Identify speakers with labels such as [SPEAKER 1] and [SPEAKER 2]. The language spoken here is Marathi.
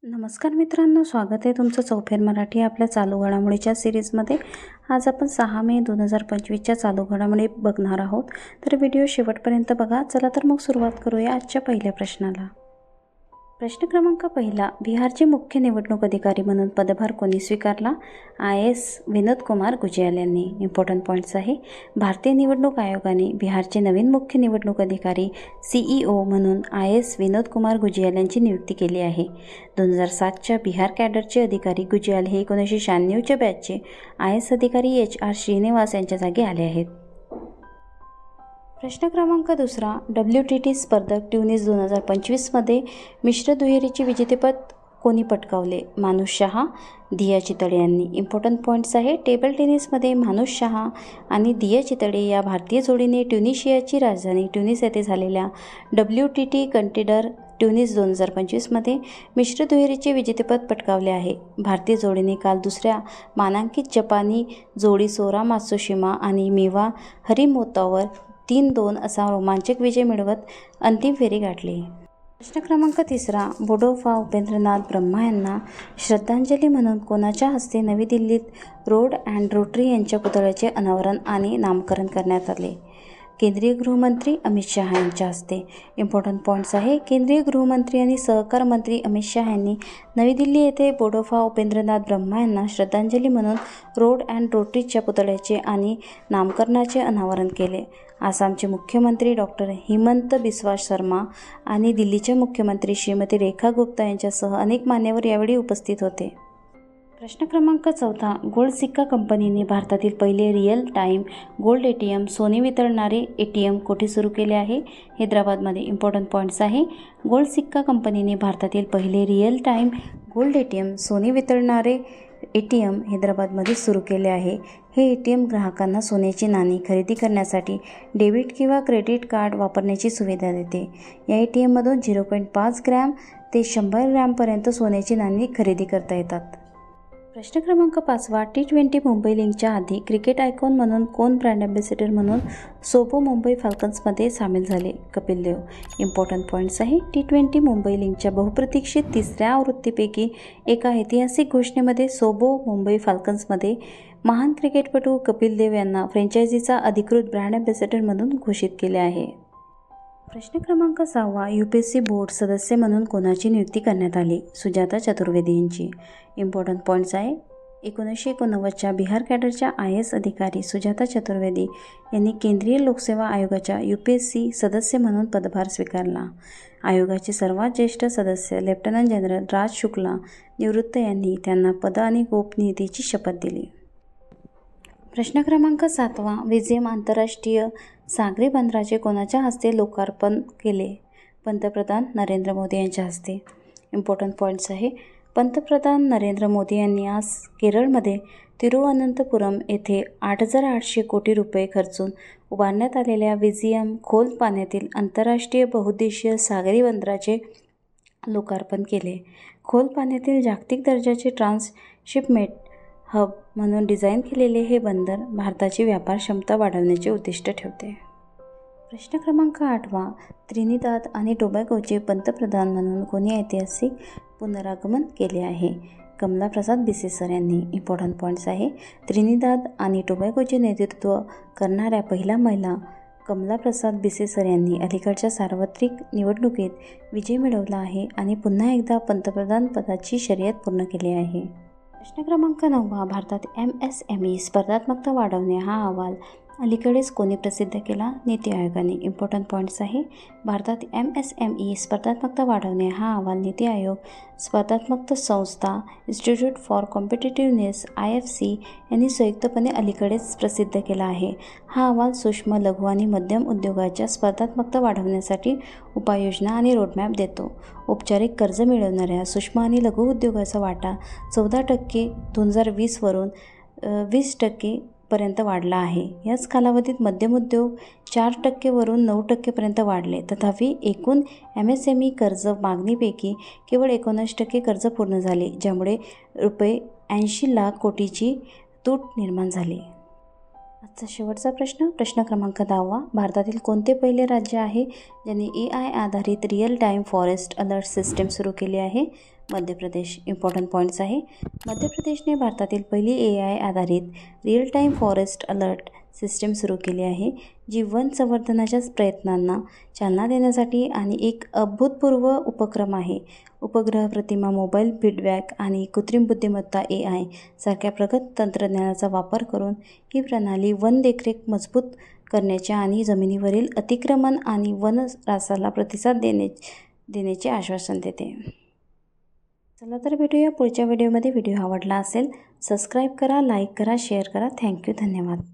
[SPEAKER 1] नमस्कार मित्रांनो, स्वागत आहे तुमचं चौफेर मराठी आपल्या चालू घडामोडीच्या सिरीजमध्ये। आज आपण 6 मे 2025च्या चालू घडामोडी बघणार आहोत, तर व्हिडिओ शेवटपर्यंत बघा। चला तर मग सुरुवात करूया आजच्या पहिल्या प्रश्नाला। प्रश्न क्रमांक पहिला, बिहारचे मुख्य निवडणूक अधिकारी म्हणून पदभार कोणी स्वीकारला? IAS विनोद कुमार गुजियाल यांनी। इम्पॉर्टंट पॉईंट्स आहे, भारतीय निवडणूक आयोगाने बिहारचे नवीन मुख्य निवडणूक अधिकारी CEO म्हणून IAS विनोद कुमार गुजियाल यांची नियुक्ती केली आहे। 2007च्या बिहार कॅडरचे अधिकारी गुजियाल हे 1996च्या बॅचचे IAS अधिकारी HR श्रीनिवास यांच्या जागी आले आहेत। प्रश्न क्रमांक दुसरा, WTT स्पर्धक ट्युनिस 2025मध्ये मिश्र दुहेरीचे विजेतेपद कोणी पटकावले? मानुष शहा, दिया चितळे यांनी। इम्पॉर्टंट पॉईंट्स आहे, टेबल टेनिसमध्ये मानुष शहा आणि दिया चितळे या भारतीय जोडीने ट्युनिशियाची राजधानी ट्युनिस येथे झालेल्या WTT कंटेंडर ट्युनिस 2025मध्ये मिश्र दुहेरीचे विजेतेपद पटकावले आहे। भारतीय जोडीने काल दुसऱ्या मानांकित जपानी जोडी सोरा मात्सुशिमा आणि मिवा हरिमोतोवर 3-2 असा रोमांचक विजय मिळवत अंतिम फेरी गाठली। प्रश्न क्रमांक तिसरा, बोडोफा उपेंद्रनाथ ब्रह्मा यांना श्रद्धांजली म्हणून कोणाच्या हस्ते नवी दिल्लीत रोड अँड रोटरी यांच्या पुतळ्याचे अनावरण आणि नामकरण करण्यात आले? केंद्रीय गृहमंत्री अमित शहा यांच्या हस्ते। इम्पॉर्टंट पॉईंट्स आहे, केंद्रीय गृहमंत्री आणि सहकार मंत्री अमित शहा यांनी नवी दिल्ली येथे बोडोफा उपेंद्रनाथ ब्रह्मा यांना श्रद्धांजली म्हणून रोड अँड रोटरीच्या पुतळ्याचे आणि नामकरणाचे अनावरण केले। आसामचे मुख्यमंत्री डॉक्टर हिमंत बिस्वा शर्मा आणि दिल्लीच्या मुख्यमंत्री श्रीमती रेखा गुप्ता यांच्यासह अनेक मान्यवर यावेळी उपस्थित होते। प्रश्न क्रमांक चौथा, गोल्ड सिक्का कंपनीने भारतातील पहिले रिअल टाईम गोल्ड ATM सोने वितळणारे ATM कोठे सुरू केले आहे? हैदराबादमध्ये। इम्पॉर्टंट पॉईंट्स आहे, गोल्ड सिक्का कंपनीने भारतातील पहिले रिअल टाईम गोल्ड ATM सोने वितळणारे ATM हैदराबादमध्ये सुरू केले आहे। हे ATM ग्राहकांना सोन्याची नाणी खरेदी करण्यासाठी डेबिट किंवा क्रेडिट कार्ड वापरण्याची सुविधा देते। या ATMमधून 0.5 ग्रॅम ते 100 ग्रॅमपर्यंत सोन्याची नाणी खरेदी करता येतात। प्रश्न क्रमांक 5, T20 मुंबई लिंकच्या आधी क्रिकेट आयकॉन म्हणून कोण ब्रँड ॲम्बॅसेडर म्हणून सोबो मुंबई फाल्कन्समध्ये सामील झाले? कपिल देव। इम्पॉर्टंट पॉईंट्स आहे, T20 मुंबई लिंकच्या बहुप्रतीक्षित तिसऱ्या आवृत्तीपैकी एका ऐतिहासिक घोषणेमध्ये सोबो मुंबई फाल्कन्समध्ये महान क्रिकेटपटू कपिल देव यांना फ्रँचायझीचा अधिकृत ब्रँड ॲम्बॅसेडर म्हणून घोषित केले आहे। प्रश्न क्रमांक 6, UPSC बोर्ड सदस्य म्हणून कोणाची नियुक्ती करण्यात आली? सुजाता चतुर्वेदी यांची। इम्पॉर्टंट पॉईंट्स आहे, 1989च्या बिहार कॅडरच्या IAS अधिकारी सुजाता चतुर्वेदी यांनी केंद्रीय लोकसेवा आयोगाच्या UPSC सदस्य म्हणून पदभार स्वीकारला। आयोगाचे सर्वात ज्येष्ठ सदस्य लेफ्टनंट जनरल राज शुक्ला निवृत्त यांनी त्यांना पद आणि गोपनीयतेची शपथ दिली। प्रश्न क्रमांक 7, विझेम आंतरराष्ट्रीय सागरी बंदराचे कोणाच्या हस्ते लोकार्पण केले? पंतप्रधान नरेंद्र मोदी यांच्या हस्ते। इम्पॉर्टंट पॉईंट्स आहे, पंतप्रधान नरेंद्र मोदी यांनी आज केरळमध्ये तिरुवनंतपुरम येथे 8,800 कोटी रुपये खर्चून उभारण्यात आलेल्या विझियम खोल पाण्यातील आंतरराष्ट्रीय बहुउद्देशीय सागरी बंदराचे लोकार्पण केले। खोल पाण्यातील जागतिक दर्जाचे ट्रान्सशिपमेंट हब म्हणून डिझाईन केलेले हे बंदर भारताची व्यापार क्षमता वाढवण्याचे उद्दिष्ट ठेवते। प्रश्न क्रमांक 8, त्रिनिदाद आणि टोबॅगोचे पंतप्रधान म्हणून कोणी ऐतिहासिक पुनरागमन केले आहे? कमला प्रसाद बिसेसर यांनी। इम्पॉर्टंट पॉईंट्स आहे, त्रिनिदाद आणि टोबॅगोचे नेतृत्व करणाऱ्या पहिल्या महिला कमला प्रसाद बिसेसर यांनी अलीकडच्या सार्वत्रिक निवडणुकीत विजय मिळवला आहे आणि पुन्हा एकदा पंतप्रधान पदाची शर्यत पूर्ण केली आहे। प्रश्न क्रमांक 9, भारतात MSME स्पर्धात्मकता वाढवणे हा अहवाल अलीकडेच कोणी प्रसिद्ध केला? नीती आयोगाने। इम्पॉर्टंट पॉईंट्स आहे, भारतात MSME स्पर्धात्मकता वाढवणे हा अहवाल नीती आयोग, स्पर्धात्मकता संस्था, इन्स्टिट्यूट फॉर कॉम्पिटिटिव्हनेस IFC यांनी संयुक्तपणे अलीकडेच प्रसिद्ध केला आहे। हा अहवाल सूक्ष्म, लघु आणि मध्यम उद्योगाच्या स्पर्धात्मकता वाढवण्यासाठी उपाययोजना आणि रोडमॅप देतो। औपचारिक कर्ज मिळवणाऱ्या सूक्ष्म आणि लघु उद्योगाचा वाटा 14% 2020 वरून 20% पर्यंत वाढला आहे। याच कालावधीत मध्यम उद्योग 4% वरून 9% पर्यंत वाढले। तथापि एकूण MSME कर्ज मागणीपैकी केवळ 19% कर्ज पूर्ण झाले, ज्यामुळे ₹80 लाख कोटीची तूट निर्माण झाली। आजचा शेवटचा प्रश्न क्रमांक 10, भारतातील कोणते पहिले राज्य आहे ज्याने AI आधारित real time forest alert system सुरू केली आहे? मध्य प्रदेश. इम्पॉर्टंट पॉईंट्स आहे. मध्य प्रदेशने भारतातील पहिली AI आधारित real time forest alert system सुरू केली आहे, जी वन संवर्धनाच्या प्रयत्नांना चालना देण्यासाठी आणि एक अभूतपूर्व उपक्रम आहे. उपग्रह प्रतिमा, मोबाईल फीडबॅक आणि कृत्रिम बुद्धिमत्ता AI सारख्या प्रगत तंत्रज्ञानाचा वापर करून ही प्रणाली वन देखरेख मजबूत करण्याच्या आणि जमिनीवरील अतिक्रमण आणि वन ऱ्हासाला प्रतिसाद देण्याचे आश्वासन देते. चला तर भेटूया पुढच्या व्हिडिओमध्ये. व्हिडिओ आवडला असेल सबस्क्राईब करा, लाईक करा, शेअर करा. थँक्यू. धन्यवाद.